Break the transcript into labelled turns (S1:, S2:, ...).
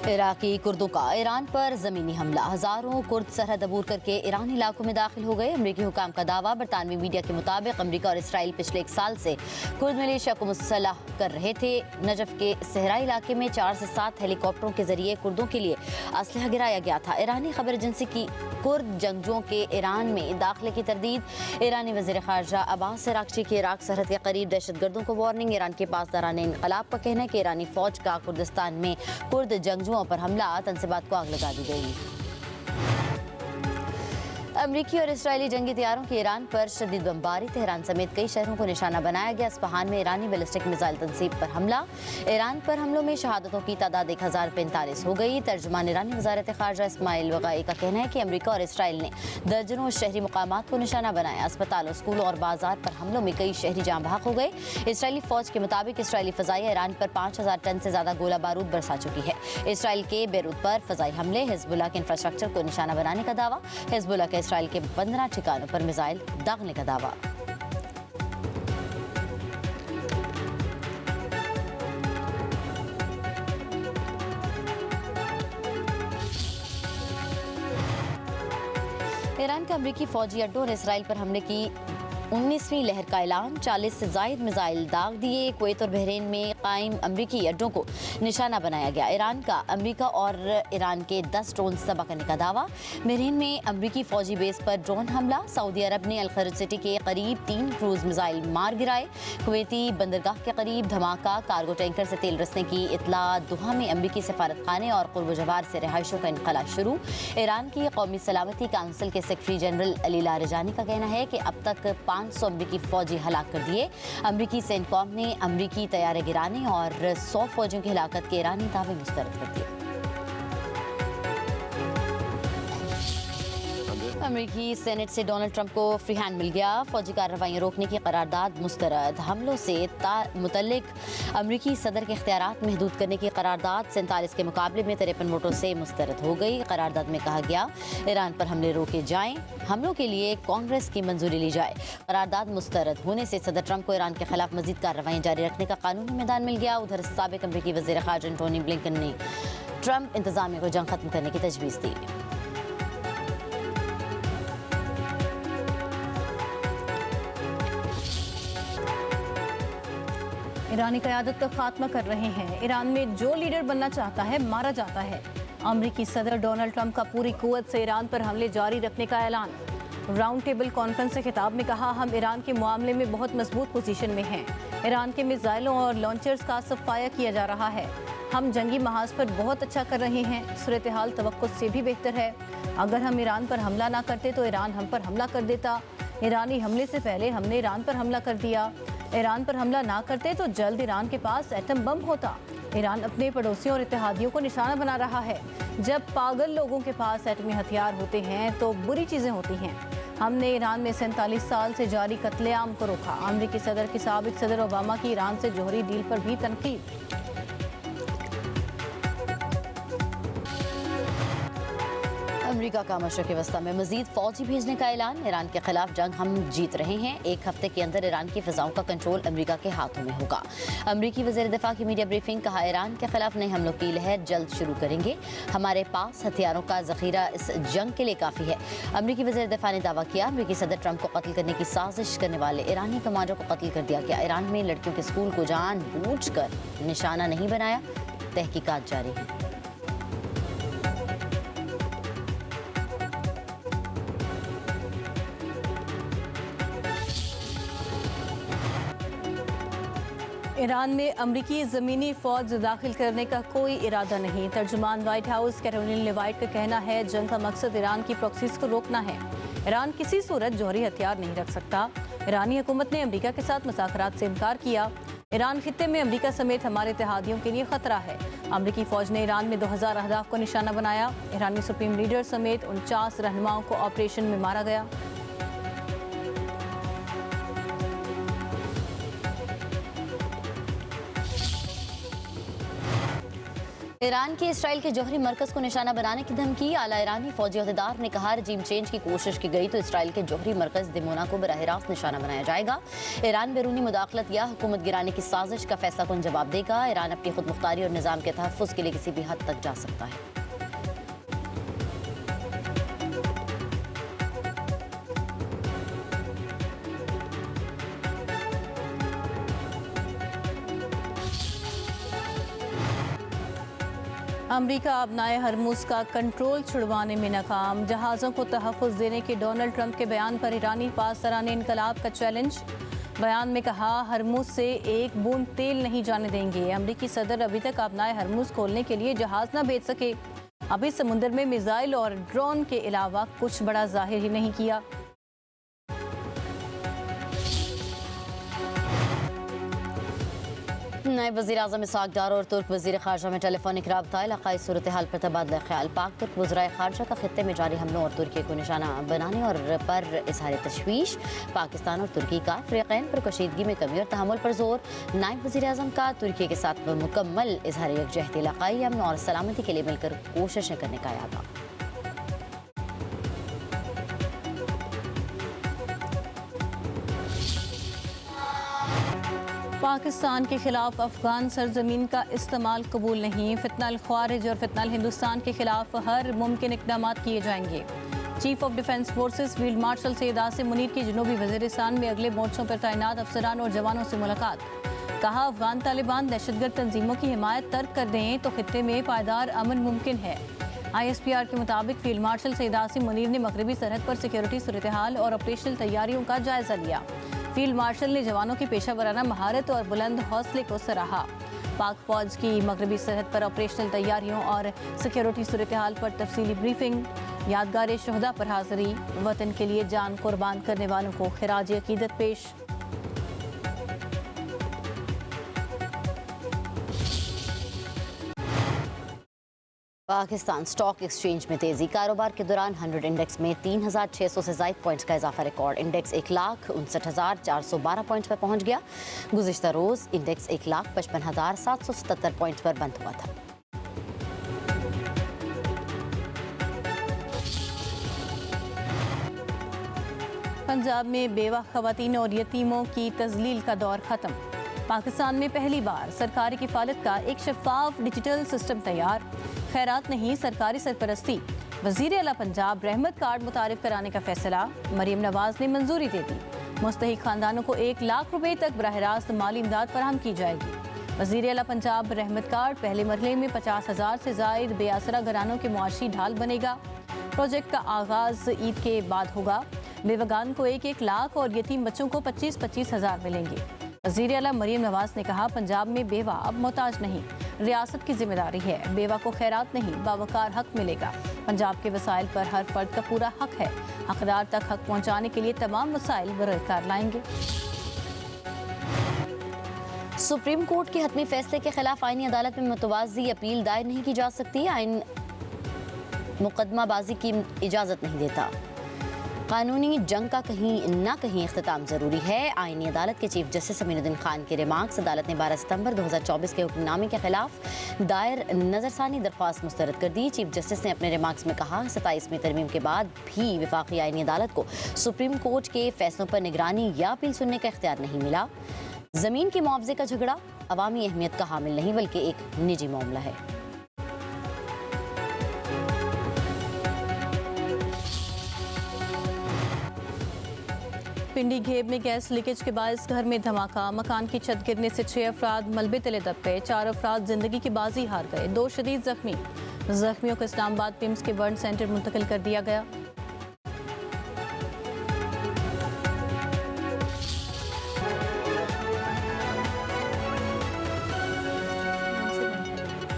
S1: इराकी कुर्दों का ईरान पर जमीनी हमला। हजारों कुर्द सरहद अबूर करके ईरानी इलाकों में दाखिल हो गए। अमरीकी हुकाम का दावा। बरतानवी मीडिया के मुताबिक अमरीका और इसराइल पिछले 1 साल से कुर्द मिलिशिया को मुसल्लह कर रहे थे। नजफ के सहराई इलाके में 4 से 7 हेलीकॉप्टरों के जरिए कुर्दों के लिए असलहा गिराया गया था। ईरानी खबर एजेंसी की कुर्द जंगजुओं के ईरान में दाखिले की तरदीद। ईरानी वज़ीर ख़ारजा अब्बास अराग़ची की इराक सरहद के करीब दहशतगर्दों को वार्निंग। ईरान के पासदारान इनकलाब का कहना है कि ईरानी फौज का कुर्दिस्तान में कुर्द जंगजुओं पर हमला, तंसीबात को आग लगा दी गई। अमरीकी और इसराइली जंगी तैयारों की ईरान पर शदीद बमबारी। तेहरान समेत कई शहरों को निशाना बनाया गया। इस्फहान में ईरानी बैलिस्टिक मिसाइल तंसीब पर हमला। ईरान पर हमलों में शहादतों की तादाद 1045 हो गई। तर्जुमान ईरानी वज़ारत ख़ारजा इस्माइल वग़ाई का कहना है कि अमरीका और इसराइल ने दर्जनों शहरी मुकामात को निशाना बनाया। अस्पतालों, स्कूलों और बाजार पर हमलों में कई शहरी जाँ बहक हो गए। इसराइली फ़ौज के मुताबिक इसराइली फ़ज़ाइया ईरान पर 5000 टन से ज़्यादा गोला बारूद बरसा चुकी है। इसराइल के बेरूत पर फ़ज़ाई हमले। हिज़्बुल्लाह के इंफ्रास्ट्रक्चर को निशाना बनाने का दावा। हिज़्बुल्लाह का इसराइल के 15 ठिकानों पर मिसाइल दागने का दावा। ईरान का अमरीकी फौजी अड्डों और इसराइल पर हमले की 19वीं लहर का ऐलान। 40 से ज़ायद मिसाइल दाग दिए। कुवैत और बहरीन में कायम अमरीकी अड्डों को निशाना बनाया गया। ईरान का अमरीका और ईरान के 10 ड्रोन तबाह करने का दावा। बहरीन में अमरीकी फौजी बेस पर ड्रोन हमला। सऊदी अरब ने अल-खरज सिटी के करीब 3 क्रूज मिसाइल मार गिराए। कुवैती बंदरगाह के करीब धमाका। कार्गो टैंकर से तेल रसने की इतला। दोहा में अमरीकी सफारत खाने और कुर्ब जवार से रिहाइशों का इनखला शुरू। ईरान की कौमी सलामती काउंसिल के सेक्रेटरी जनरल अली लारिजानी का कहना है कि अब तक 500 अमरीकी फौजी हलाक कर दिए। अमरीकी सेंटकॉम ने अमरीकी तैयारे गिराने और 100 फौजियों की हलाकत के ईरानी दावे मुस्तरद कर दिए। अमरीकी सेनेट से डोनाल्ड ट्रंप को फ्री हैंड मिल गया। फौजी कार्रवाइयाँ रोकने की करारदाद मुस्तरद। हमलों से मुतल्लिक अमरीकी सदर के इख्तियारात महदूद करने की करारदाद 47 के मुकाबले में 53 वोटों से मुस्तरद हो गई। करारदाद में कहा गया ईरान पर हमले रोके जाएं, हमलों के लिए कांग्रेस की मंजूरी ली जाए। करारदाद मुस्तरद होने से सदर ट्रंप को ईरान के खिलाफ मजीद कार्रवाइयाँ जारी रखने का कानूनी मैदान मिल गया। उधर साबिक अमरीकी वज़ीर ख़ारजा एंटोनी ब्लिंकन ने ट्रंप इंतजामिया को जंग खत्म करने की तजवीज़ दी।
S2: ईरानी क़यादत का खात्मा कर रहे हैं। ईरान में जो लीडर बनना चाहता है मारा जाता है। अमरीकी सदर डोनाल्ड ट्रंप का पूरी कुव्वत से ईरान पर हमले जारी रखने का ऐलान। राउंड टेबल कॉन्फ्रेंस से खिताब में कहा, हम ईरान के मामले में बहुत मजबूत पोजीशन में हैं। ईरान के मिसाइलों और लॉन्चर्स का सफाया किया जा रहा है। हम जंगी महाज पर बहुत अच्छा कर रहे हैं। सूरत हाल तवक्को से भी बेहतर है। अगर हम ईरान पर हमला ना करते तो ईरान हम पर हमला कर देता। ईरानी हमले से पहले हमने ईरान पर हमला कर दिया। ईरान पर हमला ना करते तो जल्द ईरान के पास एटम बम होता। ईरान अपने पड़ोसियों और इत्तेहादियों को निशाना बना रहा है। जब पागल लोगों के पास एटमी हथियार होते हैं तो बुरी चीज़ें होती हैं। हमने ईरान में 47 साल से जारी कत्लेआम को रोका। अमरीकी सदर के साबिक सदर ओबामा की ईरान से जौहरी डील पर भी तनकीद।
S1: अमरीका का मशरक़ वस्ता में मजीद फौजी भेजने का ऐलान। ईरान के खिलाफ जंग हम जीत रहे हैं। 1 हफ्ते के अंदर ईरान की फ़िज़ाओं का कंट्रोल अमरीका के हाथों में होगा। अमरीकी वज़ीर दिफ़ा की मीडिया ब्रीफिंग। कहा, ईरान के खिलाफ नए हमलों की लहर जल्द शुरू करेंगे। हमारे पास हथियारों का ज़ख़ीरा इस जंग के लिए काफ़ी है। अमरीकी वज़ीर दिफ़ा ने दावा किया, अमरीकी सदर ट्रंप को कत्ल करने की साजिश करने वाले ईरानी कमांडर को कत्ल कर दिया गया। ईरान में लड़कियों के स्कूल को जानबूझकर निशाना नहीं बनाया। तहकीकात जारी है।
S2: ईरान में अमरीकी ज़मीनी फ़ौज दाखिल करने का कोई इरादा नहीं। तर्जुमान वाइट हाउस कैरोलिन लेवाइट का कहना है, जंग का मकसद ईरान की प्रॉक्सीज को रोकना है। ईरान किसी सूरत जौहरी हथियार नहीं रख सकता। ईरानी हुकूमत ने अमरीका के साथ मुज़ाकरात से इनकार किया। ईरान खित्ते में अमरीका समेत हमारे इत्तेहादियों के लिए ख़तरा है। अमरीकी फ़ौज ने ईरान में 2000 अहदाफ को निशाना बनाया। ईरानी सुप्रीम लीडर समेत 49 रहनुमाओं को ऑपरेशन में मारा गया।
S1: ईरान की इसराइल के जौहरी मरकज को निशाना बनाने की धमकी। आला ईरानी फौजी अहदेदार ने कहा, रजीम चेंज की कोशिश की गई तो इसराइल के जौहरी मरकज दिमोना को बराह रास्त निशाना बनाया जाएगा। ईरान बैरूनी मुदाखलत या हुकूमत गिराने की साजिश का फैसला कुन जवाब देगा। ईरान अपनी खुद मुख्तारी और निज़ाम के तहफ़्फ़ुज़ के लिए किसी भी हद तक जा सकता है।
S2: अमरीका अपनाए हरमुज़ का कंट्रोल छुड़वाने में नाकाम। जहाज़ों को तहफ़्फ़ुज़ देने के डोनाल्ड ट्रंप के बयान पर ईरानी पासदारान इनकलाब का चैलेंज। बयान में कहा, हरमुज़ से एक बूंद तेल नहीं जाने देंगे। अमरीकी सदर अभी तक अपनाए हरमुज़ खोलने के लिए जहाज़ न भेज सके। अभी समुद्र में मिसाइल और ड्रोन के अलावा कुछ बड़ा जाहिर ही नहीं किया।
S1: नायब वज़ीर आज़म इसहाक़ डार और तुर्क वज़ीर ख़ारजा में टेलीफोनिक रब्ता। इलाक़ाई सूरत हाल पर तबादला ख्याल। पाक तुर्क वज़राए ख़ारजा का खित्ते में जारी हमलों और तुर्की को निशाना बनाने और पर इज़हार तशवीश। पाकिस्तान और तुर्की का फ़रीक़ैन पर कशीदगी में कमी और तहम्मुल पर जोर। नायब वज़ीर आज़म का तुर्की के साथ मुकम्मल इज़हार यकजहती। इलाक़ाई अमन और सलामती के लिए मिलकर कोशिशें करने का यादा।
S2: पाकिस्तान के खिलाफ अफगान सरजमीन का इस्तेमाल कबूल नहीं। फितनल ख्वारिज और फितनल हिंदुस्तान के खिलाफ हर मुमकिन इक़दाम किए जाएंगे। Chief of defence forces field marshal Syed Asim Munir की जनूबी वज़ीरिस्तान में अगले मोर्चों पर तैनात अफसरान और जवानों से मुलाकात। कहा, अफगान तालिबान दहशतगर्द तंजीमों की हिमायत तर्क कर दें तो खित्ते में पायदार अमन मुमकिन है। ISPR के मुताबिक फील्ड मार्शल सैयद आसिम मुनीर ने मगरबी सरहद पर सिक्योरिटी सूरत हाल और ऑपरेशनल तैयारियों का जायजा लिया। फील्ड मार्शल ने जवानों की पेशा वराना महारत और बुलंद हौसले को सराहा। पाक फौज की मगरबी सरहद पर ऑपरेशनल तैयारियों और सिक्योरिटी सूरत हाल पर तफसीली ब्रीफिंग। यादगार शहदा पर हाजिरी। वतन के लिए जान कुर्बान करने वालों को खिराज अकीदत पेश।
S1: पाकिस्तान स्टॉक एक्सचेंज में तेजी। कारोबार के दौरान 100 इंडेक्स में 3,600 से ज़ायद पॉइंट्स का इजाफा रिकॉर्ड। इंडेक्स 1,59,412 पॉइंट्स पर पहुंच गया। गुज़िश्ता रोज़ इंडेक्स 1,55,777 पॉइंट्स पर बंद हुआ था।
S2: पंजाब में बेवा खवातीन और यतीमों की तजलील का दौर ख़त्म। पाकिस्तान में पहली बार सरकारी किफ़ालत का एक शफाफ डिजिटल सिस्टम तैयार। खैरात नहीं, सरकारी सरपरस्ती। वज़ीर आला पंजाब रहमत कार्ड मुतारिफ कराने का फैसला। मरीम नवाज ने मंजूरी दे दी। मुस्तहिक खानदानों को 1 लाख रुपए तक बराह रास्त माली इमदाद फराहम की जाएगी। वज़ीर आला पंजाब रहमत कार्ड पहले मरहले में 50,000 से ज़ायद बेआसरा घरानों के मुआशी ढाल बनेगा। प्रोजेक्ट का आगाज़ ईद के बाद होगा। बेवगान को 1-1 लाख और यतीम बच्चों को 25-25 हज़ार मिलेंगे। वज़ीर आला मरीम नवाज ने कहा, पंजाब में बेवा अब मोहताज नहीं, रियासत की जिम्मेदारी है। बेवा को खैरात नहीं, बावकार हक मिलेगा। पंजाब के वसाइल पर हर फर्द का पूरा हक है। हकदार तक हक पहुँचाने के लिए तमाम वसाइल बरकरार लाएंगे।
S1: सुप्रीम कोर्ट के हतमी फैसले के खिलाफ आईनी अदालत में मुतवाज़ी अपील दायर नहीं की जा सकती। आइन मुकदमाबाजी की इजाज़त नहीं देता। कानूनी जंग का कहीं ना कहीं इख्तिताम ज़रूरी है। आईनी अदालत के चीफ जस्टिस अमीनुद्दीन खान के रिमार्क्स। अदालत ने 12 सितंबर 2024 के हुक्मनामे के खिलाफ दायर नज़रसानी दरख्वास्त मुस्तरद कर दी। चीफ जस्टिस ने अपने रिमार्क्स में कहा, 27वीं तरमीम के बाद भी वफाकी आईनी अदालत को सुप्रीम कोर्ट के फैसलों पर निगरानी या अपील सुनने का इख्तियार नहीं मिला। ज़मीन के मुआवजे का झगड़ा अवामी अहमियत का हामिल नहीं बल्कि एक निजी मामला है।
S2: पिंडी घेब में गैस लीकेज के बायस घर में धमाका। मकान की छत गिरने से 6 अफराद मलबे तले दब गए। 4 अफराद जिंदगी की बाजी हार गए। 2 शदीद जख्मी। जख्मियों को इस्लामाबाद पिम्स के बर्न सेंटर मुंतकिल कर दिया गया।